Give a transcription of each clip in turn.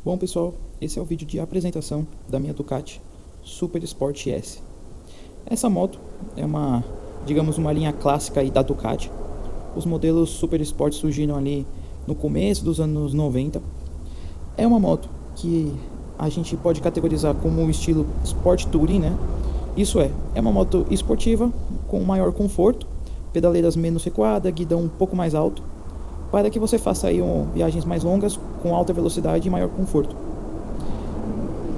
Bom pessoal, esse é o vídeo de apresentação da minha Ducati Super Sport S. Essa moto é digamos, uma linha clássica aí da Ducati. Os modelos Super Sport surgiram ali no começo dos anos 90. É uma moto que a gente pode categorizar como um estilo Sport Touring, né? Isso é uma moto esportiva com maior conforto, pedaleiras menos recuadas, guidão um pouco mais alto, para que você faça aí viagens mais longas com alta velocidade e maior conforto.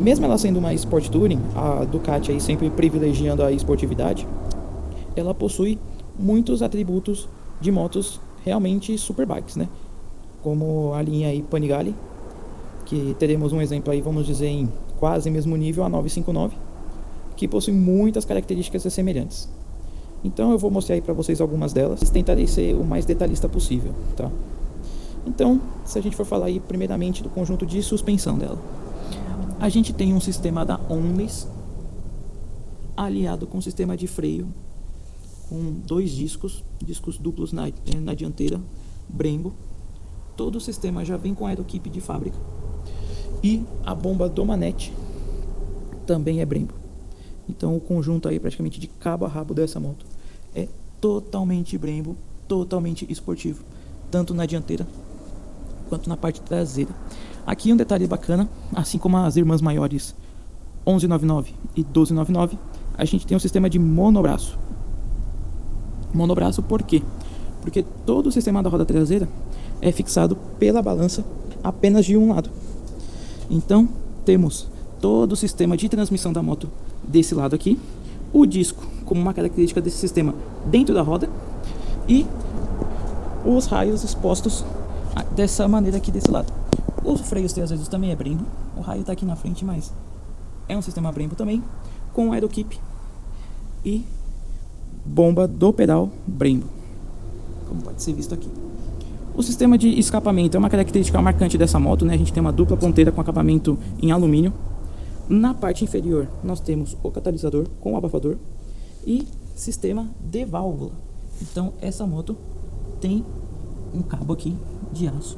Mesmo ela sendo uma Sport Touring, a Ducati aí sempre privilegiando a esportividade, ela possui muitos atributos de motos realmente superbikes, né? Como a linha aí Panigale, que teremos um exemplo aí, vamos dizer, em quase mesmo nível, a 959, que possui muitas características semelhantes. Então eu vou mostrar aí para vocês algumas delas, tentarei ser o mais detalhista possível, tá? Então, se a gente for falar aí primeiramente do conjunto de suspensão dela, a gente tem um sistema da Onlys aliado com um sistema de freio com dois discos duplos na dianteira, Brembo. Todo o sistema já vem com aerokeep de fábrica e a bomba do manete também é Brembo. Então o conjunto aí praticamente de cabo a rabo dessa moto é totalmente Brembo, totalmente esportivo, tanto na dianteira quanto na parte traseira. Aqui um detalhe bacana, assim como as irmãs maiores 1199 e 1299, a gente tem um sistema de monobraço. Monobraço por quê? Porque todo o sistema da roda traseira é fixado pela balança apenas de um lado. Então temos todo o sistema de transmissão da moto desse lado aqui, o disco como uma característica desse sistema dentro da roda e os raios expostos dessa maneira aqui desse lado. Os freios traseiros também é Brembo, o raio está aqui na frente, mas é um sistema Brembo também, com aerokeep e bomba do pedal Brembo, como pode ser visto aqui. O sistema de escapamento é uma característica marcante dessa moto, né? A gente tem uma dupla ponteira com acabamento em alumínio. Na parte inferior nós temos o catalisador com o abafador e sistema de válvula. Então essa moto tem um cabo aqui de aço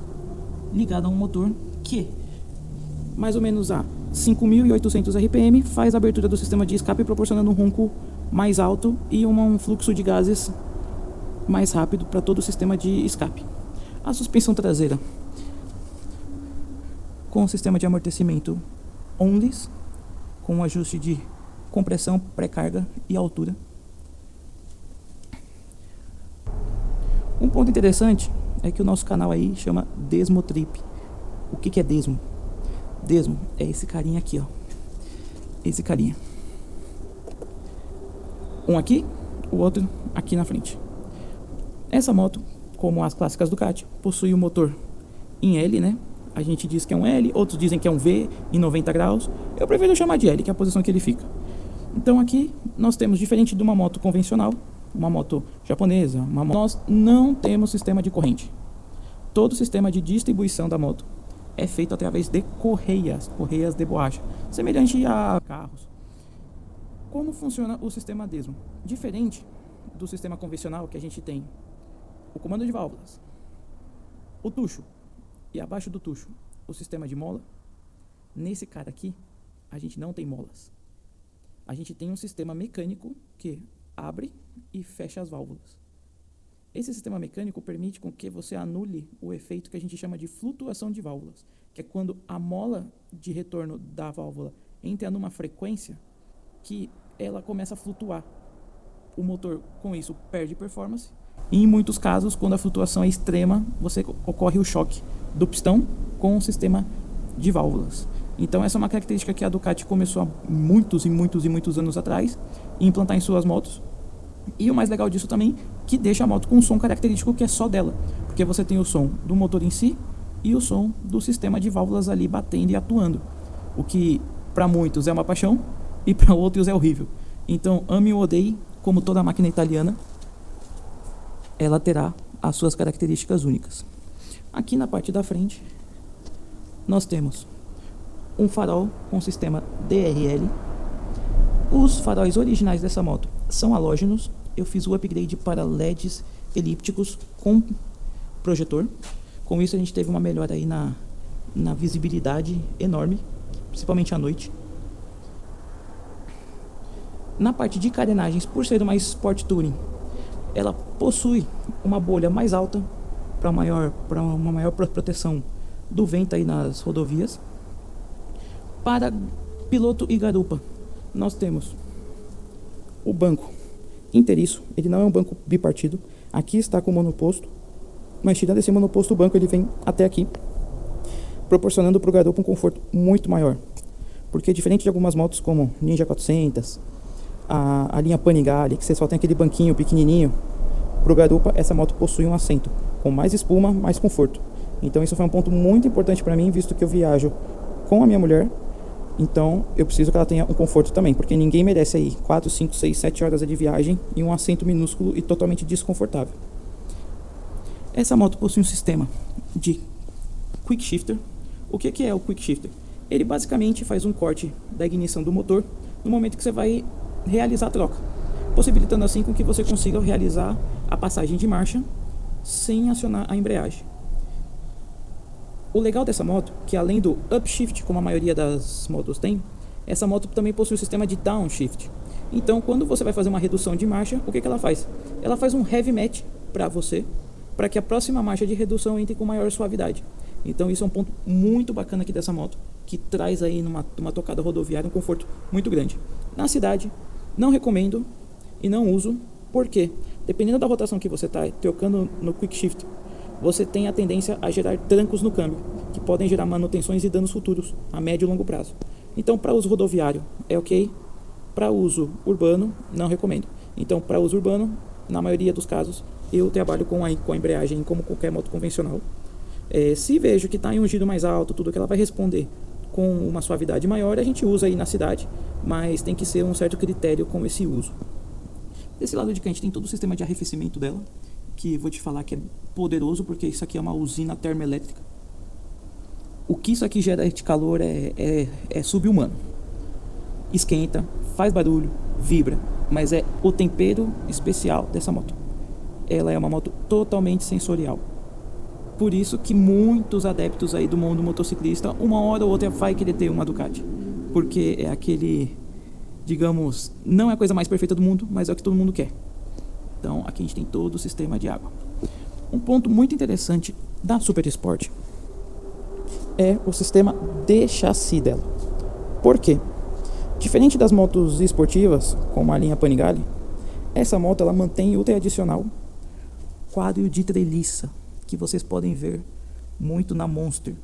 ligado a um motor que mais ou menos a 5.800 RPM faz a abertura do sistema de escape, proporcionando um ronco mais alto e um fluxo de gases mais rápido para todo o sistema de escape. A suspensão traseira com o sistema de amortecimento Onlys, com um ajuste de compressão, pré-carga e altura. Um ponto interessante é que o nosso canal aí chama Desmotrip. O que é Desmo? Desmo é esse carinha aqui, ó. Esse carinha. Um aqui, o outro aqui na frente. Essa moto, como as clássicas Ducati, possui um motor em L, né? A gente diz que é um L, outros dizem que é um V em 90 graus. Eu prefiro chamar de L, que é a posição que ele fica. Então aqui nós temos, diferente de uma moto convencional, uma moto japonesa, nós não temos sistema de corrente. Todo o sistema de distribuição da moto é feito através de correias de borracha, semelhante a carros. Como funciona o sistema Desmo? Diferente do sistema convencional, que a gente tem o comando de válvulas, o tucho e abaixo do tucho o sistema de mola. Nesse cara aqui a gente não tem molas. A gente tem um sistema mecânico que abre e fecha as válvulas. Esse sistema mecânico permite com que você anule o efeito que a gente chama de flutuação de válvulas, que é quando a mola de retorno da válvula entra numa frequência que ela começa a flutuar. O motor, com isso, perde performance. E em muitos casos, quando a flutuação é extrema, ocorre o choque do pistão com o sistema de válvulas. Então essa é uma característica que a Ducati começou há muitos anos atrás a implantar em suas motos. E o mais legal disso também, que deixa a moto com um som característico que é só dela, porque você tem o som do motor em si e o som do sistema de válvulas ali batendo e atuando, o que para muitos é uma paixão e para outros é horrível. Então ame ou odeie, como toda máquina italiana, ela terá as suas características únicas. Aqui na parte da frente nós temos um farol com sistema DRL. Os faróis originais dessa moto são halógenos. Eu fiz o upgrade para LEDs elípticos com projetor. Com isso a gente teve uma melhora aí na visibilidade enorme, principalmente à noite. Na parte de carenagens, por ser uma Sport Touring, ela possui uma bolha mais alta para uma maior proteção do vento aí nas rodovias. Para piloto e garupa, nós temos o banco inteiriço. Ele não é um banco bipartido. Aqui está com o monoposto, mas tirando esse monoposto, o banco ele vem até aqui, proporcionando para o garupa um conforto muito maior. Porque diferente de algumas motos como Ninja 400, a linha Panigale, que você só tem aquele banquinho pequenininho, para o garupa essa moto possui um assento com mais espuma, mais conforto. Então isso foi um ponto muito importante para mim, visto que eu viajo com a minha mulher. Então eu preciso que ela tenha um conforto também, porque ninguém merece aí 4, 5, 6, 7 horas de viagem em um assento minúsculo e totalmente desconfortável. Essa moto possui um sistema de Quick Shifter. O que é o Quick Shifter? Ele basicamente faz um corte da ignição do motor no momento que você vai realizar a troca, possibilitando assim com que você consiga realizar a passagem de marcha sem acionar a embreagem. O legal dessa moto, que além do upshift, como a maioria das motos tem, essa moto também possui o sistema de downshift. Então, quando você vai fazer uma redução de marcha, o que ela faz? Ela faz um heavy match para você, para que a próxima marcha de redução entre com maior suavidade. Então, isso é um ponto muito bacana aqui dessa moto, que traz aí numa tocada rodoviária um conforto muito grande. Na cidade, não recomendo e não uso, porque dependendo da rotação que você está trocando no quick shift, você tem a tendência a gerar trancos no câmbio, que podem gerar manutenções e danos futuros a médio e longo prazo. Então, para uso rodoviário é ok, para uso urbano não recomendo. Então, para uso urbano, na maioria dos casos, eu trabalho com a embreagem como qualquer moto convencional. Se vejo que está em um giro mais alto, tudo que ela vai responder com uma suavidade maior, a gente usa aí na cidade, mas tem que ser um certo critério com esse uso. Desse lado de cá a gente tem todo o sistema de arrefecimento dela, que vou te falar que é poderoso, porque isso aqui é uma usina termoelétrica. O que isso aqui gera de calor é sub-humano. Esquenta, faz barulho, vibra, mas é o tempero especial dessa moto. Ela é uma moto totalmente sensorial. Por isso que muitos adeptos aí do mundo motociclista, uma hora ou outra vai querer ter uma Ducati. Porque é aquele, digamos, não é a coisa mais perfeita do mundo, mas é o que todo mundo quer. Então aqui a gente tem todo o sistema de água. Um ponto muito interessante da Super Sport é o sistema de chassi dela. Por quê? Diferente das motos esportivas, como a linha Panigale, essa moto ela mantém o tradicional quadro de treliça, que vocês podem ver muito na Monster.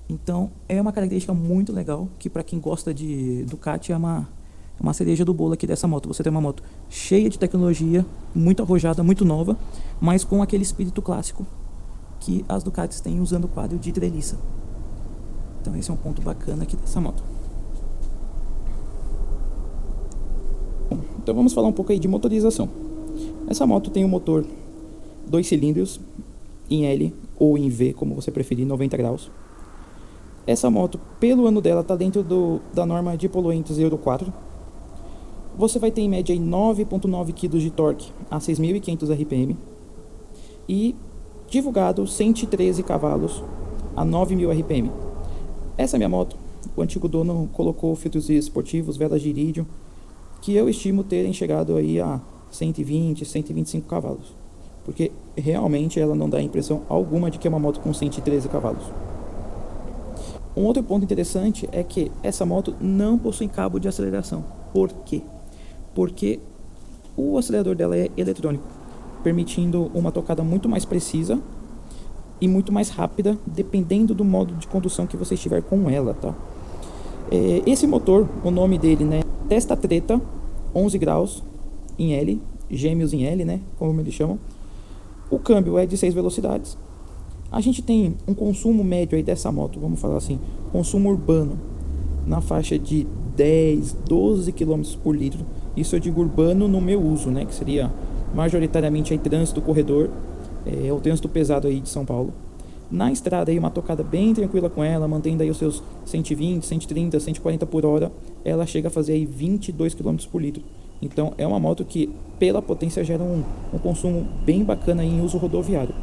Então é uma característica muito legal, que para quem gosta de Ducati é uma cereja do bolo aqui dessa moto. Você tem uma moto cheia de tecnologia, muito arrojada, muito nova, mas com aquele espírito clássico que as Ducatis têm usando o quadro de treliça. Então esse é um ponto bacana aqui dessa moto. Bom, então vamos falar um pouco aí de motorização. Essa moto tem um motor 2 cilindros em L ou em V, como você preferir, 90 graus. Essa moto, pelo ano dela, está dentro da norma de poluentes Euro 4. Você vai ter em média 9,9 kg de torque a 6.500 RPM e divulgado 113 cavalos a 9.000 RPM. Essa minha moto, o antigo dono colocou filtros esportivos, velas de irídio, que eu estimo terem chegado aí a 120, 125 cavalos. Porque realmente ela não dá impressão alguma de que é uma moto com 113 cavalos. Um outro ponto interessante é que essa moto não possui cabo de aceleração. Por quê? Porque o acelerador dela é eletrônico, permitindo uma tocada muito mais precisa e muito mais rápida, dependendo do modo de condução que você estiver com ela, tá? Esse motor, o nome dele, né, Testa Treta, 11 graus em L, gêmeos em L, né, como eles chamam. O câmbio é de 6 velocidades. A gente tem um consumo médio aí dessa moto, vamos falar assim, consumo urbano, na faixa de 10, 12 km por litro. Isso eu digo urbano no meu uso, né, que seria majoritariamente aí trânsito corredor, o trânsito pesado aí de São Paulo. Na estrada aí uma tocada bem tranquila com ela, mantendo aí os seus 120, 130, 140 por hora, ela chega a fazer aí 22 km por litro. Então é uma moto que pela potência gera um consumo bem bacana aí em uso rodoviário.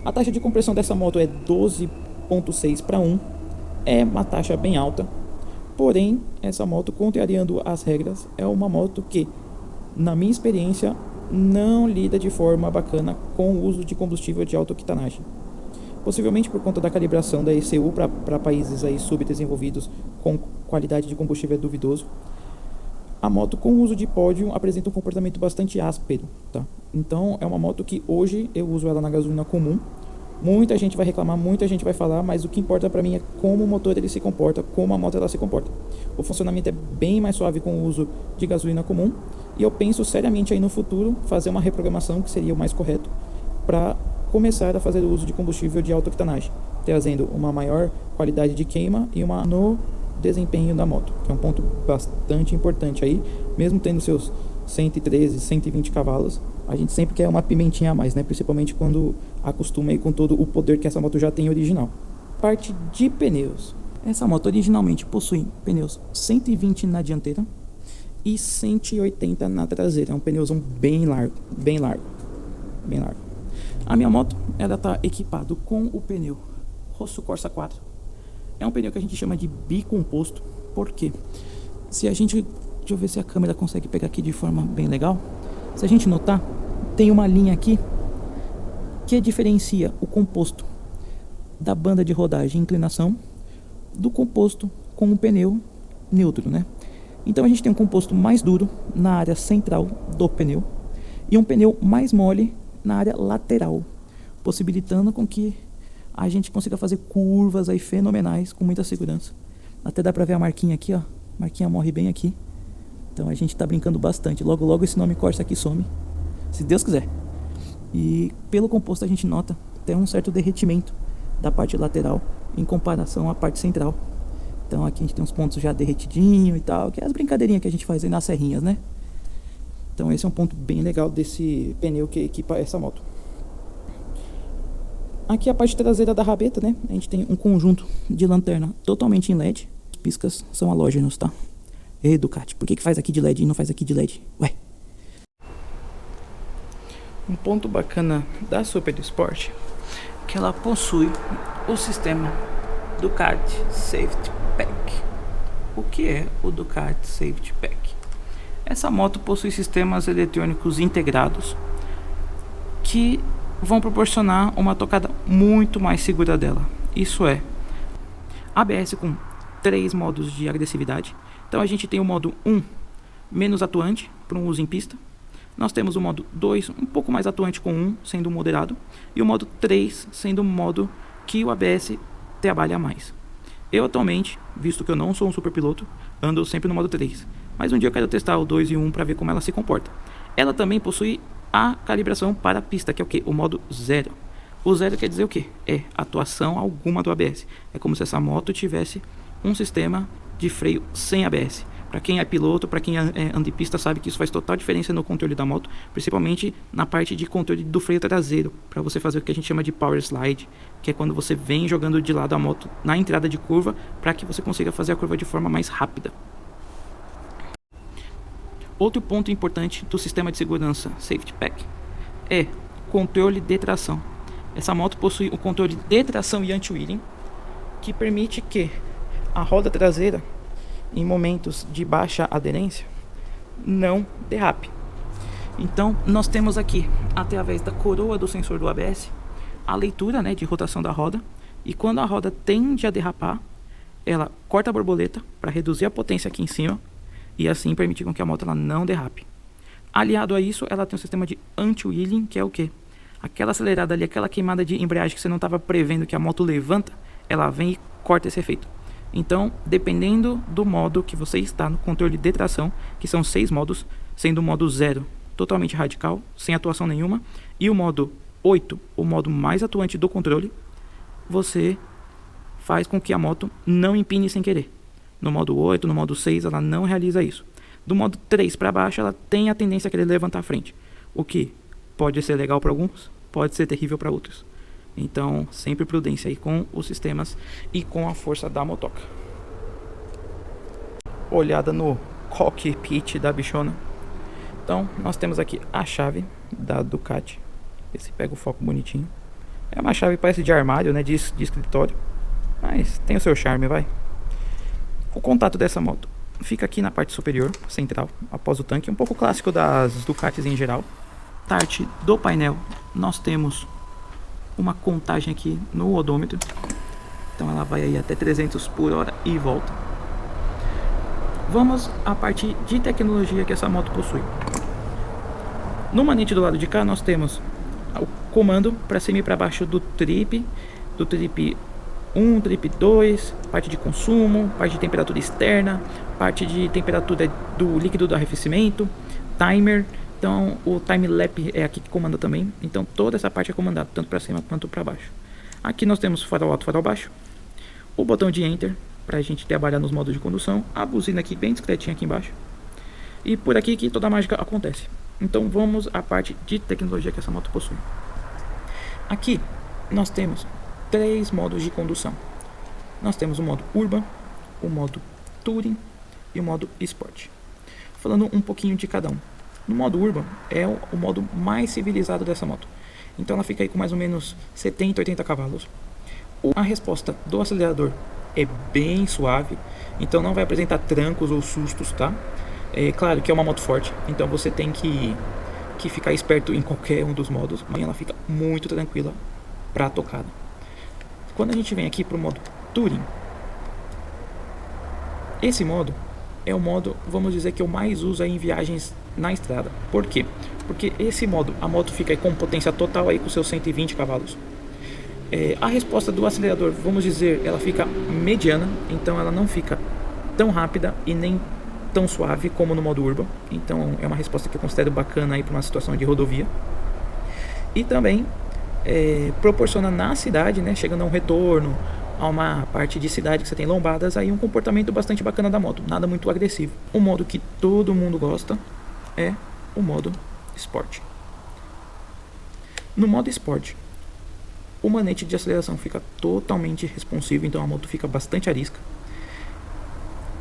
A taxa de compressão dessa moto é 12 0,6 para 1 é uma taxa bem alta. Porém, essa moto, contrariando as regras, é uma moto que, na minha experiência, não lida de forma bacana com o uso de combustível de alta octanagem. Possivelmente por conta da calibração da ECU para países aí subdesenvolvidos com qualidade de combustível duvidoso. A moto com uso de pódio apresenta um comportamento bastante áspero, tá? Então é uma moto que hoje eu uso ela na gasolina comum. Muita gente vai reclamar, muita gente vai falar, mas o que importa para mim é como o motor ele se comporta, como a moto ela se comporta. O funcionamento é bem mais suave com o uso de gasolina comum e eu penso seriamente aí no futuro fazer uma reprogramação que seria o mais correto para começar a fazer o uso de combustível de alta octanagem, trazendo uma maior qualidade de queima e uma no desempenho da moto, que é um ponto bastante importante aí, mesmo tendo seus 113, 120 cavalos, a gente sempre quer uma pimentinha a mais, né? Principalmente quando acostuma aí com todo o poder que essa moto já tem original. Parte de pneus. Essa moto originalmente possui pneus 120 na dianteira e 180 na traseira. É um pneuzão bem largo, bem largo, bem largo. A minha moto, ela tá equipado com o pneu Rosso Corsa 4. É um pneu que a gente chama de bicomposto. Por quê? Se a gente... Deixa eu ver se a câmera consegue pegar aqui de forma bem legal. Se a gente notar, tem uma linha aqui que diferencia o composto da banda de rodagem e inclinação do composto com o pneu neutro, né? Então a gente tem um composto mais duro na área central do pneu e um pneu mais mole na área lateral, possibilitando com que a gente consiga fazer curvas aí fenomenais com muita segurança. Até dá pra ver a marquinha aqui, ó. A marquinha morre bem aqui. Então a gente tá brincando bastante. Logo logo esse nome Corsa aqui some, se Deus quiser. E pelo composto a gente nota até um certo derretimento da parte lateral em comparação à parte central. Então aqui a gente tem uns pontos já derretidinho e tal, que é as brincadeirinhas que a gente faz aí nas serrinhas, né? Então esse é um ponto bem legal desse pneu que equipa essa moto. Aqui a parte traseira da rabeta, né? A gente tem um conjunto de lanterna totalmente em LED. Os piscas são halógenos, tá? Ei, Ducati, por que faz aqui de LED e não faz aqui de LED? Ué. Um ponto bacana da Super Sport é que ela possui o sistema Ducati Safety Pack. O que é o Ducati Safety Pack? Essa moto possui sistemas eletrônicos integrados que vão proporcionar uma tocada muito mais segura dela. Isso é, ABS com 3 modos de agressividade. Então a gente tem o modo 1 menos atuante para um uso em pista. Nós temos o modo 2 um pouco mais atuante com 1 sendo moderado. E o modo 3 sendo o modo que o ABS trabalha mais. Eu atualmente, visto que eu não sou um super piloto, ando sempre no modo 3. Mas um dia eu quero testar o 2 e o 1 para ver como ela se comporta. Ela também possui a calibração para a pista, que é o que? O modo 0. O 0 quer dizer o que? É atuação alguma do ABS. É como se essa moto tivesse um sistema de freio sem ABS. Para quem é piloto, para quem anda em pista, sabe que isso faz total diferença no controle da moto, principalmente na parte de controle do freio traseiro, para você fazer o que a gente chama de power slide, que é quando você vem jogando de lado a moto na entrada de curva, para que você consiga fazer a curva de forma mais rápida. Outro ponto importante do sistema de segurança Safety Pack é controle de tração. Essa moto possui o controle de tração e anti-wheeling, que permite que a roda traseira, em momentos de baixa aderência, não derrape. Então nós temos aqui, através da coroa do sensor do ABS, a leitura, né, de rotação da roda, e quando a roda tende a derrapar, ela corta a borboleta para reduzir a potência aqui em cima e assim permitir com que a moto ela não derrape. Aliado a isso, ela tem um sistema de anti-wheeling, que é o que? Aquela acelerada ali, aquela queimada de embreagem que você não estava prevendo que a moto levanta, ela vem e corta esse efeito. Então, dependendo do modo que você está no controle de tração, que são 6 modos, sendo o modo 0 totalmente radical, sem atuação nenhuma, e o modo 8, o modo mais atuante do controle, você faz com que a moto não empine sem querer. No modo 8, no modo 6, ela não realiza isso. Do modo 3 para baixo, ela tem a tendência a querer levantar a frente, o que pode ser legal para alguns, pode ser terrível para outros. Então, sempre prudência aí com os sistemas e com a força da motoca. Olhada no cockpit da bichona. Então, nós temos aqui a chave da Ducati. Esse pega o foco bonitinho. É uma chave, parece de armário, né, de escritório. mas tem o seu charme, vai. O contato dessa moto fica aqui na parte superior, central, após o tanque, um pouco clássico das Ducatis em geral. Parte do painel, nós temos uma contagem aqui no odômetro, então ela vai aí até 300 por hora e volta. Vamos à parte de tecnologia que essa moto possui. No manete do lado de cá nós temos o comando para cima e para baixo do trip 1, trip 2, parte de consumo, parte de temperatura externa, parte de temperatura do líquido do arrefecimento, timer. Então o time lap é aqui que comanda também. Então toda essa parte é comandada, tanto para cima quanto para baixo. Aqui nós temos farol alto, farol baixo, o botão de enter para a gente trabalhar nos modos de condução, a buzina aqui bem discretinha aqui embaixo. E por aqui que toda a mágica acontece. Então vamos à parte de tecnologia que essa moto possui. Aqui nós temos 3 modos de condução. Nós temos o modo Urban, o modo Touring e o modo Sport. Falando um pouquinho de cada um. No modo Urban é o modo mais civilizado dessa moto. Então ela fica aí com mais ou menos 70, 80 cavalos. A resposta do acelerador é bem suave, então não vai apresentar trancos ou sustos, tá? É claro que é uma moto forte, então você tem que ficar esperto em qualquer um dos modos, mas ela fica muito tranquila para tocada. Quando a gente vem aqui para o modo Touring, esse modo é o modo, vamos dizer, que eu mais uso aí em viagens na estrada. Por quê? Porque esse modo, a moto fica aí com potência total aí com seus 120 cavalos. A resposta do acelerador, vamos dizer, ela fica mediana, então ela não fica tão rápida e nem tão suave como no modo Urban. Então é uma resposta que eu considero bacana aí para uma situação de rodovia. E também proporciona na cidade, né, chegando a um retorno, a uma parte de cidade que você tem lombadas, aí um comportamento bastante bacana da moto, nada muito agressivo. O modo que todo mundo gosta é o modo Sport. No modo Sport, o manete de aceleração fica totalmente responsivo, então a moto fica bastante arisca.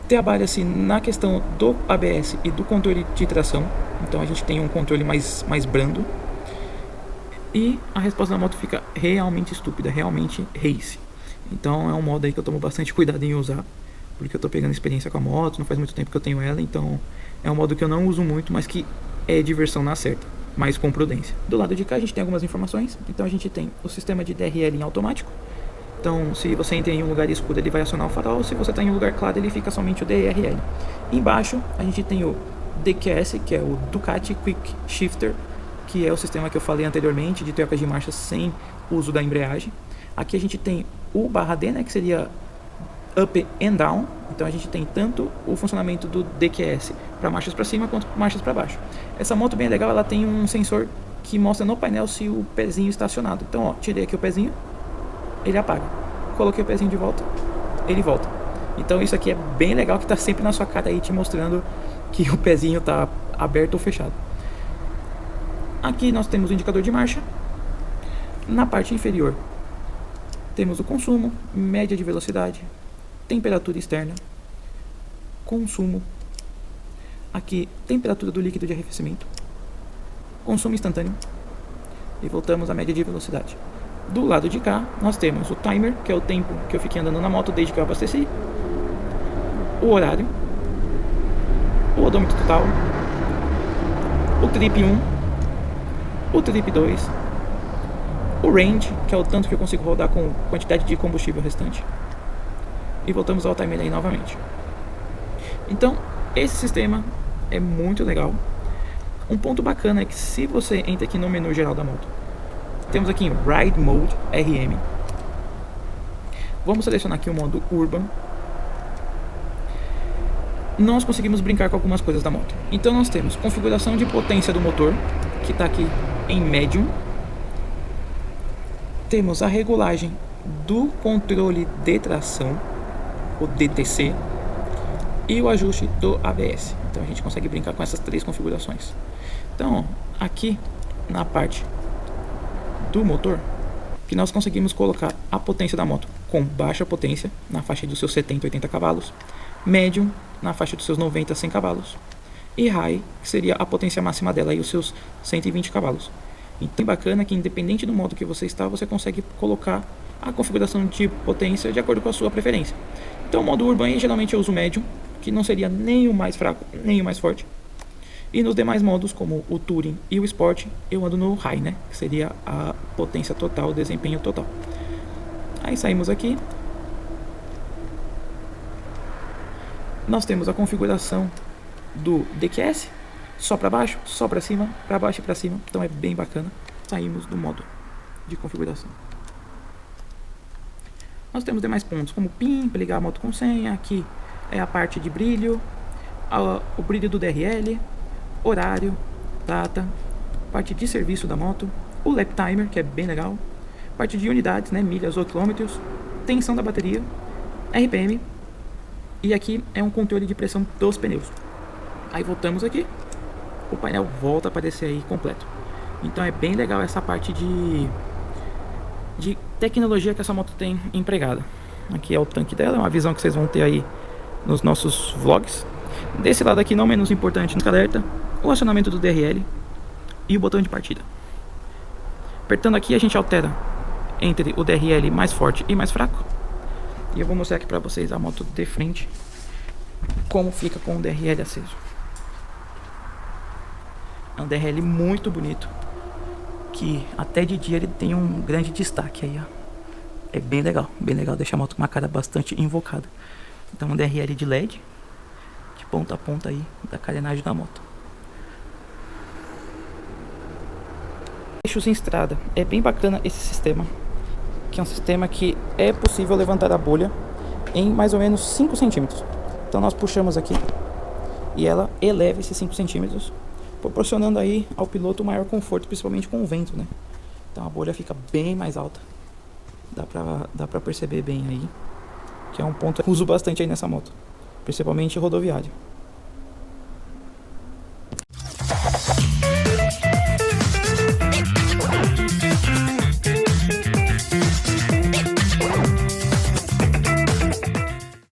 Trabalha-se na questão do ABS e do controle de tração, então a gente tem um controle mais brando. E a resposta da moto fica realmente estúpida, realmente race. Então é um modo aí que eu tomo bastante cuidado em usar, porque eu tô pegando experiência com a moto, não faz muito tempo que eu tenho ela, então é um modo que eu não uso muito, mas que é diversão na certa, mas com prudência. Do lado de cá a gente tem algumas informações, então a gente tem o sistema de DRL em automático. Então se você entra em um lugar escuro ele vai acionar o farol, se você está em um lugar claro ele fica somente o DRL. Embaixo a gente tem o DQS, que é o Ducati Quick Shifter, que é o sistema que eu falei anteriormente de troca de marchas sem uso da embreagem. Aqui a gente tem o /D, né, que seria up and down. Então a gente tem tanto o funcionamento do DQS para marchas para cima quanto marchas para baixo. Essa moto bem legal, ela tem um sensor que mostra no painel se o pezinho está acionado. Então, ó, tirei aqui o pezinho, ele apaga. Coloquei o pezinho de volta, ele volta. Então isso aqui é bem legal, que está sempre na sua cara aí te mostrando que o pezinho está aberto ou fechado. Aqui nós temos o indicador de marcha. Na parte inferior temos o consumo, média de velocidade, temperatura externa, consumo. Aqui, temperatura do líquido de arrefecimento, consumo instantâneo e voltamos à média de velocidade. Do lado de cá nós temos o timer, que é o tempo que eu fiquei andando na moto desde que eu abasteci, o horário, o odômetro total, o trip 1, o trip 2, o range, que é o tanto que eu consigo rodar com quantidade de combustível restante, e voltamos ao timer aí novamente. Então esse sistema é muito legal. Um ponto bacana é que se você entra aqui no menu geral da moto, temos aqui em Ride Mode RM. Vamos selecionar aqui o modo Urban. Nós conseguimos brincar com algumas coisas da moto. Então nós temos configuração de potência do motor, que está aqui em Medium. Temos a regulagem do controle de tração, o DTC, e o ajuste do ABS. Então a gente consegue brincar com essas 3 configurações. Então aqui na parte do motor, que nós conseguimos colocar a potência da moto com baixa potência, na faixa dos seus 70, 80 cavalos, médium, na faixa dos seus 90, 100 cavalos, e high, que seria a potência máxima dela, e os seus 120 cavalos. Então é bacana que independente do modo que você está, você consegue colocar a configuração de potência de acordo com a sua preferência. Então o modo Urban geralmente eu uso médium, que não seria nem o mais fraco, nem o mais forte. E nos demais modos, como o Touring e o Sport, eu ando no High, né? Que seria a potência total, o desempenho total. Aí saímos aqui. Nós temos a configuração do DQS, só para baixo, só para cima, para baixo e para cima. Então é bem bacana. Saímos do modo de configuração. Nós temos demais pontos, como PIN, para ligar a moto com senha. Aqui é a parte de brilho, o brilho do DRL, horário, data, parte de serviço da moto, o lap timer, que é bem legal, parte de unidades, né, milhas ou quilômetros, tensão da bateria, RPM, e aqui é um controle de pressão dos pneus. Aí voltamos aqui, o painel volta a aparecer aí completo. Então é bem legal essa parte de tecnologia que essa moto tem empregada. Aqui é o tanque dela, é uma visão que vocês vão ter aí nos nossos vlogs. Desse lado aqui, não menos importante, no alerta, o acionamento do DRL e o botão de partida. Apertando aqui a gente altera entre o DRL mais forte e mais fraco. E eu vou mostrar aqui pra vocês a moto de frente, como fica com o DRL aceso. É um DRL muito bonito, que até de dia ele tem um grande destaque aí, ó. É bem legal, deixa a moto com uma cara bastante invocada. Então um DRL de LED, de ponta a ponta aí, da carenagem da moto. Eixos em estrada, é bem bacana esse sistema, que é um sistema que é possível levantar a bolha em mais ou menos 5 centímetros. Então nós puxamos aqui e ela eleva esses 5 centímetros, proporcionando aí ao piloto maior conforto, principalmente com o vento, né? Então a bolha fica bem mais alta. Dá pra perceber bem aí, que é um ponto que eu uso bastante aí nessa moto, principalmente rodoviário.